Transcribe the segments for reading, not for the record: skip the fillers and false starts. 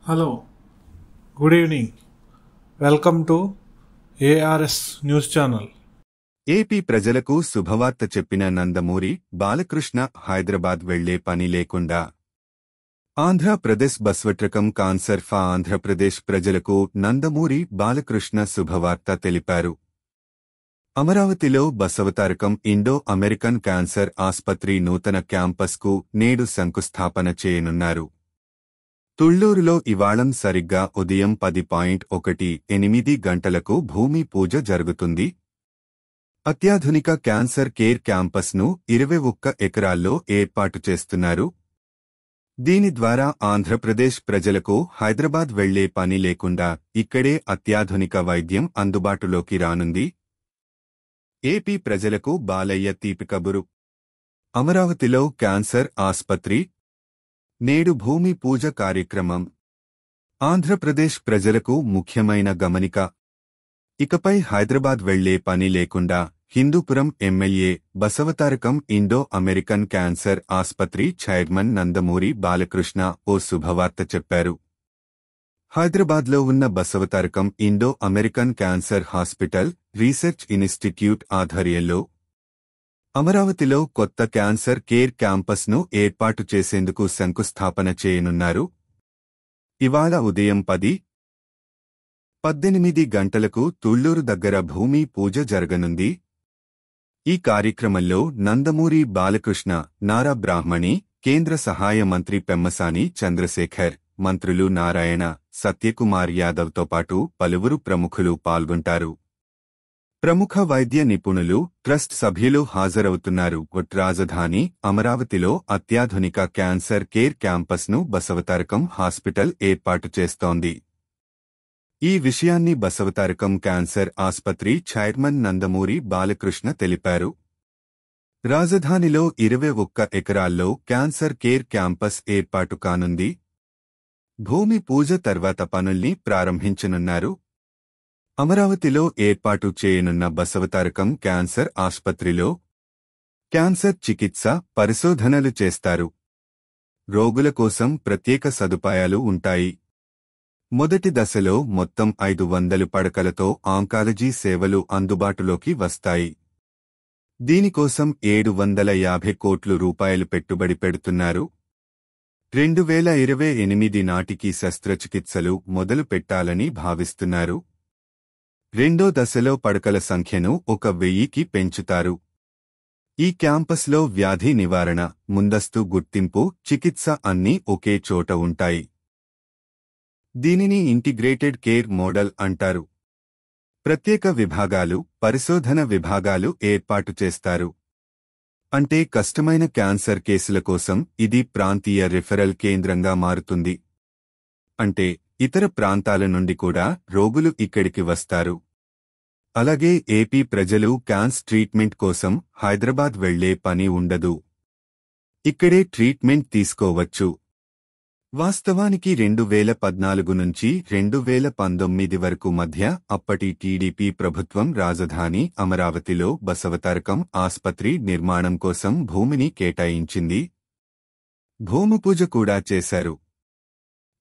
Hello, good evening. Welcome to ARS News Channel. AP ప్రజలకు శుభవార్త చెప్పిన నందమూరి బాలకృష్ణ హైదరాబాద్ వెళ్లే పని లేకుండా. ఆంధ్రప్రదేశ్ బసవట్రకం కాన్సర్ ఫా ఆంధ్రప్రదేశ్ ప్రజలకు నందమూరి బాలకృష్ణ శుభవార్త తెలిపారు. అమరావతిలో బసవతారకం ఇండో అమెరికన్ క్యాన్సర్ ఆస్పత్రి నూతన క్యాంపస్కు నేడు శంకుస్థాపన చేయనున్నారు. తుళ్లూరులో ఇవాళం సరిగ్గా ఉదయం 10:18 గంటలకు భూమి పూజ జరుగుతుంది. అత్యాధునిక క్యాన్సర్ కేర్ క్యాంపస్ను 21 ఎకరాల్లో ఏర్పాటు చేస్తున్నారు. దీని ద్వారా ఆంధ్రప్రదేశ్ ప్రజలకు హైదరాబాద్ వెళ్లే పని లేకుండా ఇక్కడే అత్యాధునిక వైద్యం అందుబాటులోకి రానుంది. ఏపీ ప్రజలకు బాలయ్య తీపి కబురు. అమరావతిలో క్యాన్సర్ ఆస్పత్రి నేడు భూమి పూజ కార్యక్రమం. ఆంధ్రప్రదేశ్ ప్రజలకు ముఖ్యమైన గమనిక. ఇకపై హైదరాబాద్ వెళ్లే పని లేకుండా Hindupuram MLA Basavatarakam Indo American cancer ఆస్పత్రి చైర్మన్ నందమూరి బాలకృష్ణ ఓ శుభవార్త చెప్పారు. హైదరాబాద్లో ఉన్న Basavatarakam Indo American cancer hospital research institute ఆధ్వర్యంలో అమరావతిలో కొత్త క్యాన్సర్ కేర్ క్యాంపస్ను ఏర్పాటు చేసేందుకు శంకుస్థాపన చేయనున్నారు. ఇవాళ ఉదయం 10:18 గంటలకు తుళ్లూరు దగ్గర భూమి పూజ జరగనుంది. ఈ కార్యక్రమంలో నందమూరి బాలకృష్ణ, నారా బ్రాహ్మణి, కేంద్ర సహాయ మంత్రి పెమ్మసాని చంద్రశేఖర్, మంత్రులు నారాయణ, సత్యకుమార్ యాదవ్తో పాటు పలువురు ప్రముఖులు పాల్గొంటారు. ప్రముఖ వైద్య నిపుణులు, ట్రస్ట్ సభ్యులు హాజరవుతున్నారు. రాజధాని అమరావతిలో అత్యాధునిక క్యాన్సర్ కేర్ క్యాంపస్ను బసవతారకం హాస్పిటల్ ఏర్పాటు చేస్తోంది. ఈ విషయాన్ని బసవతారకం క్యాన్సర్ ఆస్పత్రి చైర్మన్ నందమూరి బాలకృష్ణ తెలిపారు. రాజధానిలో 21 ఎకరాల్లో క్యాన్సర్ కేర్ క్యాంపస్ ఏర్పాటు కానుంది. భూమి పూజ తర్వాత పనుల్ని ప్రారంభించనున్నారు. అమరావతిలో ఏర్పాటు చేయనున్న బసవతారకం క్యాన్సర్ ఆస్పత్రిలో క్యాన్సర్ చికిత్స, పరిశోధనలు చేస్తారు. రోగుల కోసం ప్రత్యేక సదుపాయాలు ఉంటాయి. మొదటి దశలో మొత్తం 500 పడకలతో ఆంకాలజీ సేవలు అందుబాటులోకి వస్తాయి. దీనికోసం 750 కోట్ల రూపాయలు పెట్టుబడి పెడుతున్నారు. 2028 నాటికి శస్త్రచికిత్సలు మొదలు పెట్టాలని భావిస్తున్నారు. రెండో దశలో పడకల సంఖ్యను 1000కి పెంచుతారు. ఈ క్యాంపస్లో వ్యాధి నివారణ, ముందస్తు గుర్తింపు, చికిత్స అన్నీ ఒకే చోట ఉంటాయి. దీనిని ఇంటిగ్రేటెడ్ కేర్ మోడల్ అంటారు. ప్రత్యేక విభాగాలు, పరిశోధన విభాగాలు ఏర్పాటు చేస్తారు. అంటే కష్టమైన క్యాన్సర్ కేసుల కోసం ఇది ప్రాంతీయ రిఫరల్ కేంద్రంగా మారుతుంది. అంటే ఇతర ప్రాంతాల నుండి కూడా రోగులు ఇక్కడికి వస్తారు. అలాగే ఏపీ ప్రజలు క్యాన్సర్ ట్రీట్మెంట్ కోసం హైదరాబాద్ వెళ్లే పని ఉండదు. ఇక్కడే ట్రీట్మెంట్ తీసుకోవచ్చు. వాస్తవానికి 2014 నుంచి 2019 వరకు మధ్య అప్పటి టీడీపీ ప్రభుత్వం రాజధాని అమరావతిలో బసవతారకం ఆస్పత్రి నిర్మాణం కోసం భూమిని కేటాయించింది. భూమిపూజ కూడా చేశారు.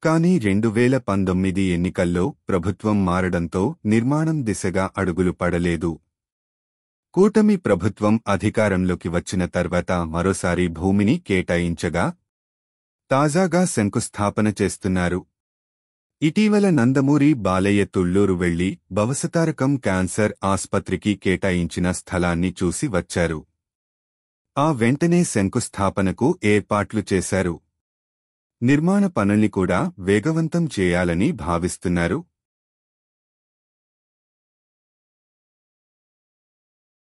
కానీ 2019 ఎన్నికల్లో ప్రభుత్వం మారడంతో నిర్మాణం దిశగా అడుగులు పడలేదు. కూటమి ప్రభుత్వం అధికారంలోకి వచ్చిన తర్వాత మరోసారి భూమిని కేటాయించగా తాజాగా శంకుస్థాపన చేస్తున్నారు. ఇటీవల నందమూరి బాలయ్య తుళ్లూరు వెళ్లి బసవతారకం క్యాన్సర్ ఆస్పత్రికి కేటాయించిన స్థలాన్ని చూసి వచ్చారు. ఆ వెంటనే శంకుస్థాపనకు ఏర్పాట్లు చేశారు. నిర్మాణ పనుల్ని కూడా వేగవంతం చేయాలని భావిస్తున్నారు.